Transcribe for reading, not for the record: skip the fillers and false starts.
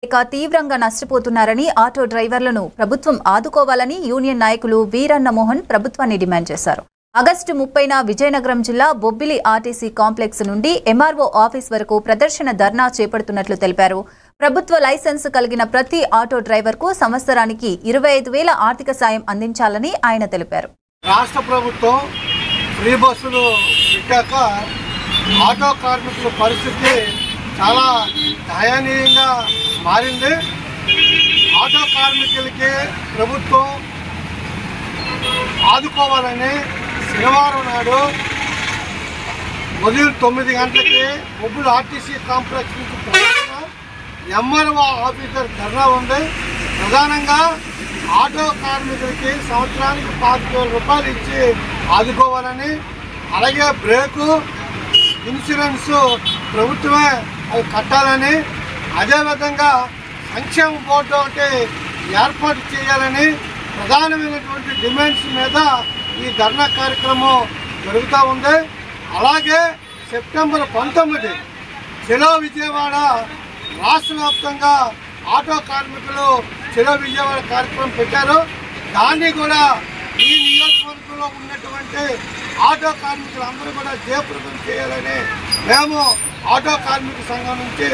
తీవ్రంగా నష్టపోతున్నారని ఆటో డ్రైవర్లను ప్రభుత్వం ఆదుకోవాలని యూనియన్ నాయకులు వీరన్న మోహన్ ప్రభుత్వాన్ని డిమాండ్ చేశారు. ఆగస్టు 30న విజయనగరం జిల్లా బొబ్బిలి ఆర్టీసీ కాంప్లెక్స్ నుండి ఎంఆర్ఓ ఆఫీస్ వరకు ప్రదర్శన ధర్నా చేపడుతున్నట్లు తెలిపారు. ప్రభుత్వ లైసెన్స్ కలిగిన ప్రతి ఆటో డ్రైవర్కు సంవత్సరానికి 25,000 ఆర్థిక సాయం అందించాలని ఆయన తెలిపారు. రాష్ట్ర ప్రభుత్వం ఫ్రీ బస్సులు పెట్టాక ఆటో కార్మికుల పరిస్థితి చాలా దయనీయంగా మారింది. ఆటో కార్మికులకి ప్రభుత్వం ఆదుకోవాలని శనివారం నాడు ఉదయం 9 గంటలకి బొబ్బిలి ఆర్టీసీ కాంప్లెక్స్ నుంచి ఎంఆర్ఓ ఆఫీసర్ ధర్నా ఉంది. ప్రధానంగా ఆటో కార్మికులకి సంవత్సరానికి 25,000 రూపాయలు ఇచ్చి ఆదుకోవాలని, అలాగే బ్రేకు ఇన్సూరెన్స్ ప్రభుత్వమే అది కట్టాలని, అదేవిధంగా సంక్షేమ బోర్డు ఒకటి ఏర్పాటు చేయాలని ప్రధానమైనటువంటి డిమాండ్స్ మీద ఈ ధర్నా కార్యక్రమం జరుగుతూ ఉంది. అలాగే సెప్టెంబర్ 19 చెలో విజయవాడ రాష్ట్ర వ్యాప్తంగా ఆటో కార్మికులు చెలో విజయవాడ కార్యక్రమం పెట్టారు. దాన్ని కూడా ఈ నియోజకవర్గంలో ఉన్నటువంటి ఆటో కార్మికులు అందరూ కూడా జయప్రదం చేయాలని మేము ఆటో కార్మిక సంఘం నుంచి